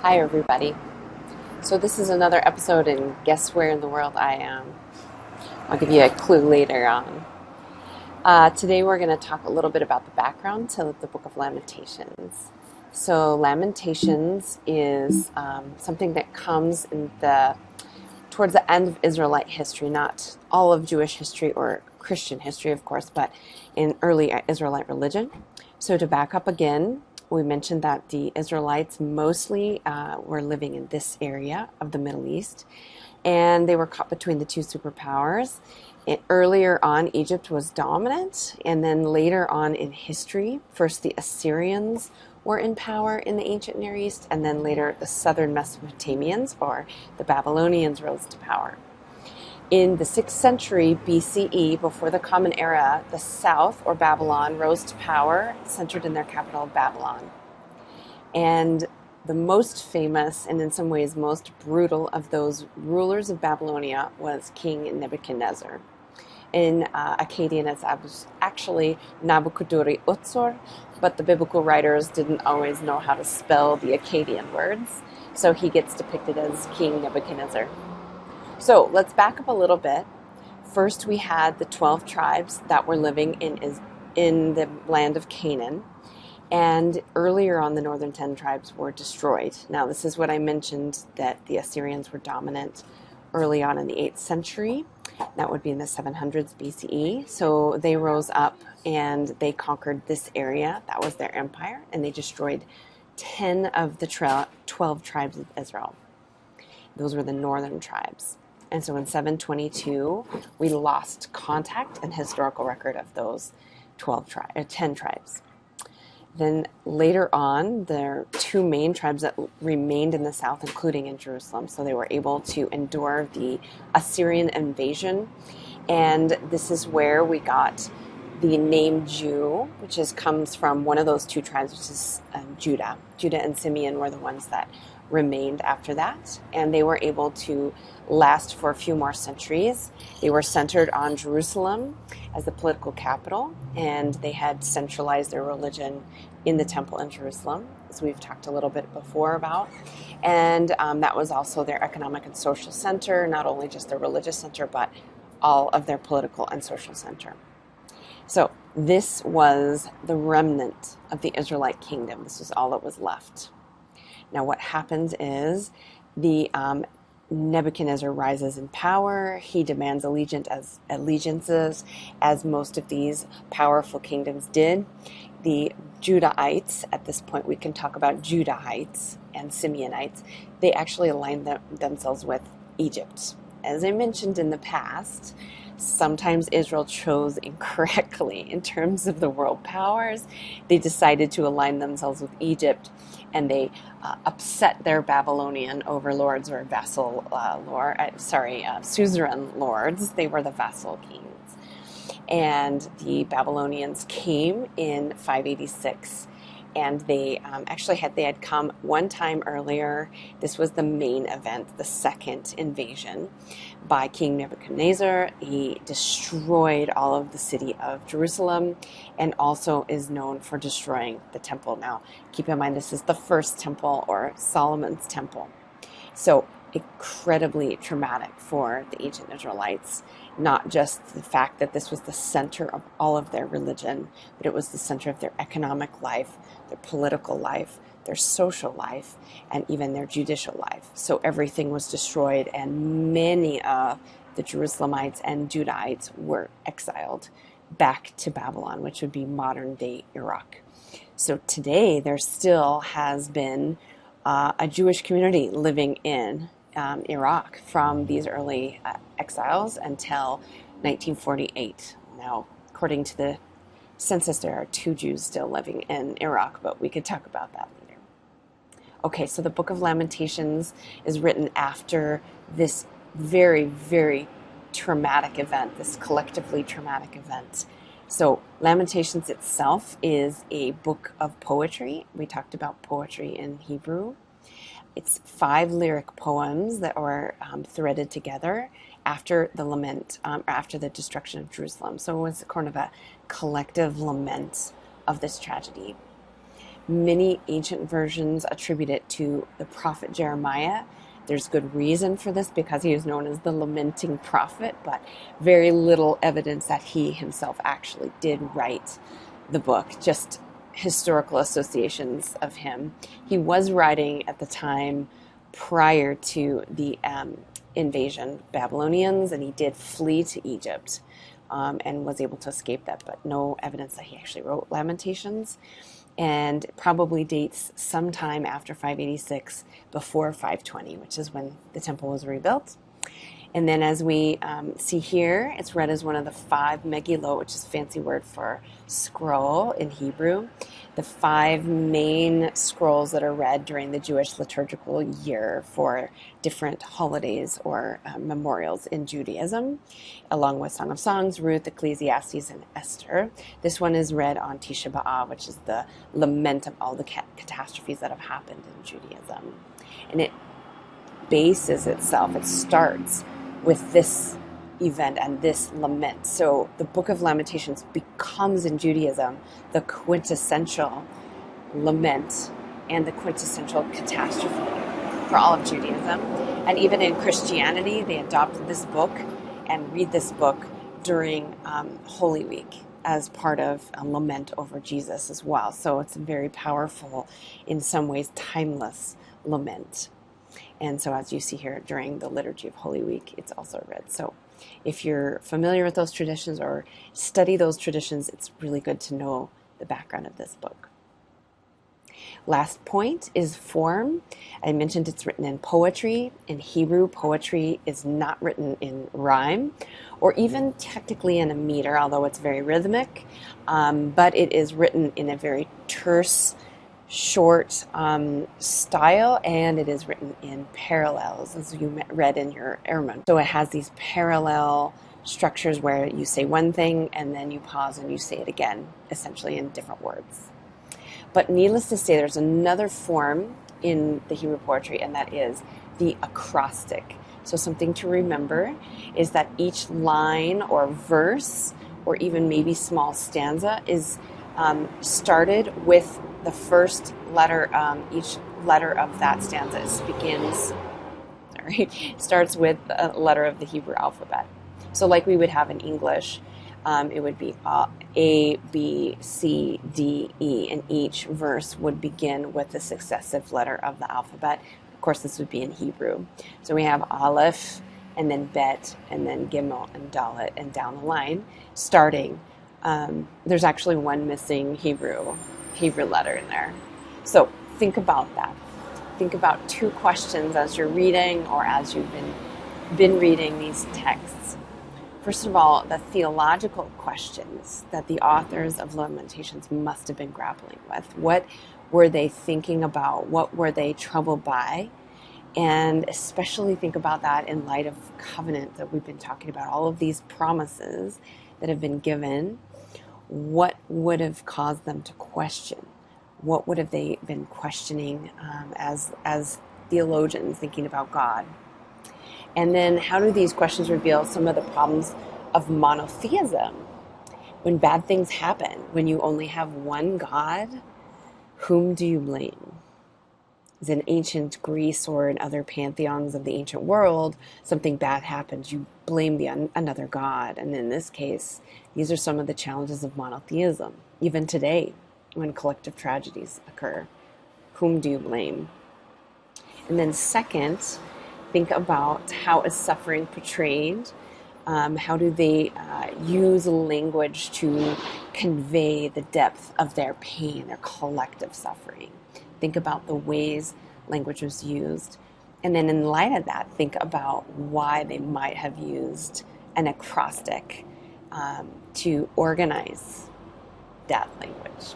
Hi, everybody. So, this is another episode, and guess where in the world I am? I'll give you a clue later on. Today, we're going to talk a little bit about the background to the Book of Lamentations. So, Lamentations is something that comes towards the end of Israelite history, not all of Jewish history or Christian history, of course, but in early Israelite religion. So, to back up again, we mentioned that the Israelites mostly were living in this area of the Middle East, and they were caught between the two superpowers. Earlier on, Egypt was dominant, and then later on in history, first the Assyrians were in power in the ancient Near East, and then later the southern Mesopotamians, or the Babylonians, rose to power. In the 6th century BCE, before the Common Era, the South, or Babylon, rose to power, centered in their capital, Babylon. And the most famous, and in some ways most brutal, of those rulers of Babylonia was King Nebuchadnezzar. In Akkadian, it's actually Nabucodonosor, but the biblical writers didn't always know how to spell the Akkadian words, so he gets depicted as King Nebuchadnezzar. So let's back up a little bit. First, we had the 12 tribes that were living in the land of Canaan. And earlier on, the northern 10 tribes were destroyed. Now, this is what I mentioned, that the Assyrians were dominant early on in the 8th century. That would be in the 700s BCE. So they rose up and they conquered this area. That was their empire. And they destroyed 10 of the 12 tribes of Israel. Those were the northern tribes. And so in 722, we lost contact and historical record of those 10 tribes. Then later on, there are two main tribes that remained in the south, including in Jerusalem. So they were able to endure the Assyrian invasion. And this is where we got the name Jew, which comes from one of those two tribes, which is Judah. Judah and Simeon were the ones that remained after that, and they were able to last for a few more centuries. They were centered on Jerusalem as the political capital, and they had centralized their religion in the temple in Jerusalem, as we've talked a little bit before about. And that was also their economic and social center, not only just their religious center, but all of their political and social center. So this was the remnant of the Israelite kingdom. This was all that was left. Now, what happens is the Nebuchadnezzar rises in power. He demands allegiances, as most of these powerful kingdoms did. The Judahites, at this point we can talk about Judahites and Simeonites, they actually aligned themselves with Egypt. As I mentioned in the past, sometimes Israel chose incorrectly in terms of the world powers. They decided to align themselves with Egypt, and they upset their Babylonian overlords or suzerain lords. They were the vassal kings. And the Babylonians came in 586. And they had come one time earlier. This was the main event, the second invasion by King Nebuchadnezzar. He destroyed all of the city of Jerusalem, and also is known for destroying the temple. Now, keep in mind, this is the first temple, or Solomon's temple. So incredibly traumatic for the ancient Israelites. Not just the fact that this was the center of all of their religion, but it was the center of their economic life, their political life, their social life, and even their judicial life. So everything was destroyed, and many of the Jerusalemites and Judahites were exiled back to Babylon, which would be modern-day Iraq. So today there still has been a Jewish community living in Iraq from these early exiles until 1948. Now, according to the census, there are 2 Jews still living in Iraq, but we could talk about that later. Okay, so the Book of Lamentations is written after this very, very traumatic event, this collectively traumatic event. So Lamentations itself is a book of poetry. We talked about poetry in Hebrew. It's 5 lyric poems that were threaded together after the lament, after the destruction of Jerusalem. So it was kind of a collective lament of this tragedy. Many ancient versions attribute it to the prophet Jeremiah. There's good reason for this because he was known as the lamenting prophet, but very little evidence that he himself actually did write the book, just historical associations of him. He was writing at the time prior to the invasion of Babylonians, and he did flee to Egypt and was able to escape that, but no evidence that he actually wrote Lamentations. And probably dates sometime after 586, before 520, which is when the temple was rebuilt. And then as we see here, it's read as one of the 5 Megillot, which is a fancy word for scroll in Hebrew. The 5 main scrolls that are read during the Jewish liturgical year for different holidays or memorials in Judaism, along with Song of Songs, Ruth, Ecclesiastes, and Esther. This one is read on Tisha B'Av, which is the lament of all the catastrophes that have happened in Judaism. And it bases itself, it starts with this event and this lament. So the Book of Lamentations becomes in Judaism the quintessential lament and the quintessential catastrophe for all of Judaism. And even in Christianity, they adopted this book and read this book during Holy Week as part of a lament over Jesus as well. So it's a very powerful, in some ways timeless lament. And so as you see here during the liturgy of Holy Week, it's also read. So if you're familiar with those traditions or study those traditions, it's really good to know the background of this book. Last point is form. I mentioned it's written in poetry. In Hebrew, poetry is not written in rhyme or even technically in a meter, although it's very rhythmic, but it is written in a very terse, short style, and it is written in parallels, as you read in your Ermon. So it has these parallel structures where you say one thing and then you pause and you say it again, essentially in different words. But needless to say, there's another form in the Hebrew poetry, and that is the acrostic. So something to remember is that each line or verse, or even maybe small stanza, is started with the first letter. Each letter of that stanza starts with a letter of the Hebrew alphabet. So like we would have in English, it would be A, B, C, D, E, and each verse would begin with the successive letter of the alphabet. Of course, this would be in Hebrew. So we have Aleph, and then Bet, and then Gimel, and Dalet, and down the line, starting. There's actually one missing Hebrew letter in there. So think about that. Think about 2 questions as you're reading or as you've been reading these texts. First of all, the theological questions that the authors of Lamentations must have been grappling with. What were they thinking about? What were they troubled by? And especially think about that in light of covenant that we've been talking about, all of these promises that have been given. What would have caused them to question? What would have they been questioning as theologians thinking about God? And then how do these questions reveal some of the problems of monotheism? When bad things happen, when you only have one God, whom do you blame? As in ancient Greece or in other pantheons of the ancient world, something bad happens, you blame another god. And in this case, these are some of the challenges of monotheism. Even today, when collective tragedies occur, whom do you blame? And then second, think about how is suffering portrayed? How do they use language to convey the depth of their pain, their collective suffering? Think about the ways language was used. And then in light of that, think about why they might have used an acrostic to organize that language.